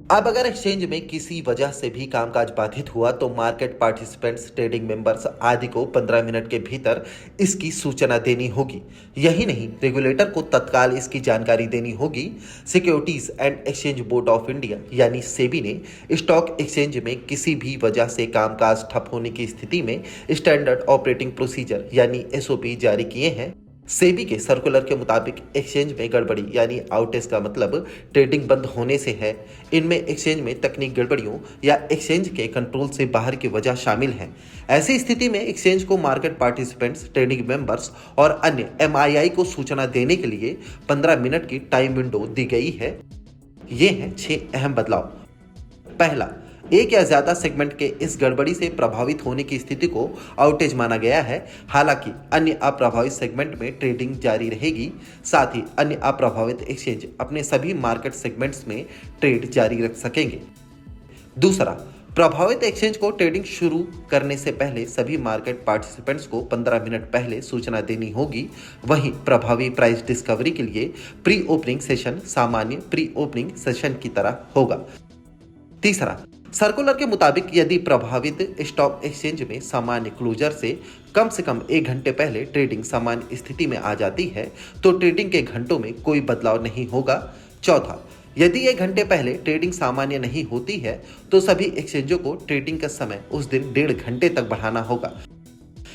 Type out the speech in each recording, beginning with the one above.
अब अगर एक्सचेंज में किसी वजह से भी कामकाज बाधित हुआ तो मार्केट पार्टिसिपेंट्स, ट्रेडिंग मेंबर्स आदि को 15 मिनट के भीतर इसकी सूचना देनी होगी। यही नहीं, रेगुलेटर को तत्काल इसकी जानकारी देनी होगी। Securities and exchange board of India यानी सेबी ने स्टॉक एक्सचेंज में किसी भी वजह से कामकाज ठप होने की स्थिति में स्टैंडर्ड ऑपरेटिंग प्रोसीजर यानी एसओपी जारी किए हैं। सेबी के सर्कुलर के मुताबिक एक्सचेंज में गड़बड़ी यानी आउटेज का मतलब ट्रेडिंग बंद होने से है। इनमें एक्सचेंज में तकनीक गड़बड़ियों या एक्सचेंज के कंट्रोल से बाहर की वजह शामिल है। ऐसी स्थिति में एक्सचेंज को मार्केट पार्टिसिपेंट्स, ट्रेडिंग मेंबर्स और अन्य एमआईआई को सूचना देने के लिए 15 मिनट की टाइम विंडो दी गई है। ये हैं 6 अहम बदलाव। पहला, एक या ज्यादा सेगमेंट के इस गड़बड़ी से प्रभावित होने की स्थिति को आउटेज माना गया है। हालांकि अन्य अप्रभावित सेगमेंट में ट्रेडिंग जारी रहेगी। साथ ही अन्य अप्रभावित एक्सचेंज अपने सभी मार्केट सेगमेंट्स में ट्रेड जारी रख सकेंगे। दूसरा, प्रभावित एक्सचेंज को ट्रेडिंग शुरू करने से पहले सभी मार्केट पार्टिसिपेंट्स को 15 मिनट पहले सूचना देनी होगी। वहीं प्रभावी प्राइस डिस्कवरी के लिए प्री ओपनिंग सेशन सामान्य प्री ओपनिंग सेशन की तरह होगा। तीसरा, सर्कुलर के मुताबिक यदि प्रभावित स्टॉक एक्सचेंज में सामान्य क्लोजर से कम 1 घंटे पहले ट्रेडिंग सामान्य स्थिति में आ जाती है तो ट्रेडिंग के घंटों में कोई बदलाव नहीं होगा। चौथा, यदि 1 घंटे पहले ट्रेडिंग सामान्य नहीं होती है तो सभी एक्सचेंजों को ट्रेडिंग का समय उस दिन 1.5 घंटे तक बढ़ाना होगा।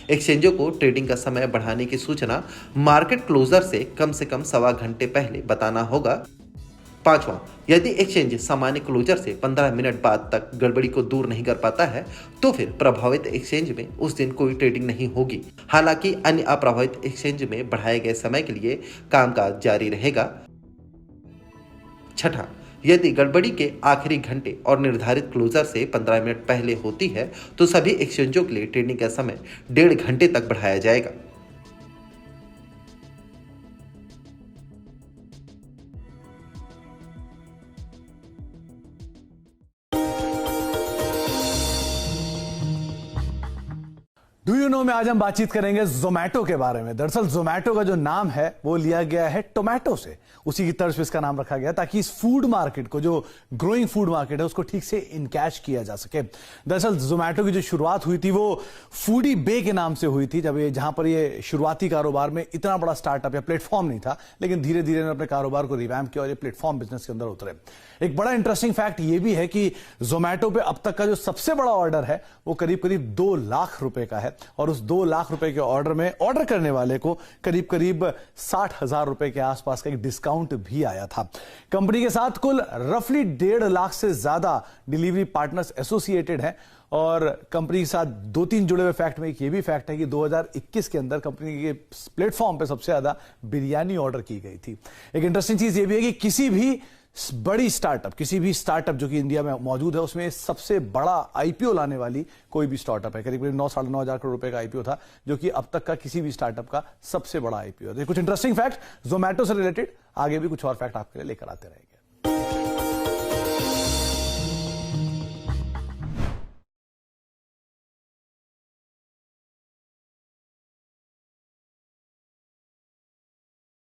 एक्सचेंजों को ट्रेडिंग का समय बढ़ाने की सूचना मार्केट क्लोजर से कम 1.25 घंटे पहले बताना होगा। पांचवा, यदि एक्सचेंज सामान्य क्लोजर से 15 मिनट बाद तक गड़बड़ी को दूर नहीं कर पाता है तो फिर प्रभावित एक्सचेंज में उस दिन कोई ट्रेडिंग नहीं होगी। हालांकि अन्य अप्रभावित एक्सचेंज में बढ़ाए गए समय के लिए कामकाज जारी रहेगा। छठा, यदि गड़बड़ी के आखिरी घंटे और निर्धारित क्लोजर से 15 मिनट पहले होती है तो सभी एक्सचेंजों के लिए ट्रेडिंग का समय 1.5 घंटे तक बढ़ाया जाएगा। डू यू नो में आज हम बातचीत करेंगे जोमैटो के बारे में। दरअसल जोमैटो का जो नाम है वो लिया गया है टोमेटो से, उसी की तर्ज पे इसका नाम रखा गया ताकि इस फूड मार्केट को, जो ग्रोइंग फूड मार्केट है, उसको ठीक से इनकैश किया जा सके। दरअसल जोमैटो की जो शुरुआत हुई थी वो फूडी बे के नाम से हुई थी, जहां पर ये शुरुआती कारोबार में इतना बड़ा स्टार्टअप या प्लेटफॉर्म नहीं था, लेकिन धीरे धीरे अपने कारोबार को रिवैम्प किया और ये प्लेटफॉर्म बिजनेस के अंदर उतरे। एक बड़ा इंटरेस्टिंग फैक्ट ये भी है कि जोमैटो पे अब तक का जो सबसे बड़ा ऑर्डर है वो करीब 2 लाख रुपए का है और उस 2 लाख रुपए के ऑर्डर में ऑर्डर करने वाले को करीब 60,000 रुपए के आसपास का एक डिस्काउंट भी आया था। कंपनी के साथ कुल रफली 1.5 लाख से ज्यादा डिलीवरी पार्टनर्स एसोसिएटेड हैं और कंपनी के साथ 2-3 जुड़े हुए फैक्ट में एक ये भी फैक्ट है कि 2021 के अंदर कंपनी के प्लेटफॉर्म पे सबसे ज्यादा बिरयानी ऑर्डर की गई थी। एक इंटरेस्टिंग चीज ये भी है कि किसी भी स्टार्टअप जो कि इंडिया में मौजूद है उसमें सबसे बड़ा आईपीओ लाने वाली कोई भी स्टार्टअप है। करीब 9-9.5 हजार करोड़ रुपए का आईपीओ था, जो कि अब तक का किसी भी स्टार्टअप का सबसे बड़ा आईपीओ है। कुछ इंटरेस्टिंग फैक्ट जोमैटो से रिलेटेड, आगे भी कुछ और फैक्ट आपके लिए लेकर आते रहेंगे।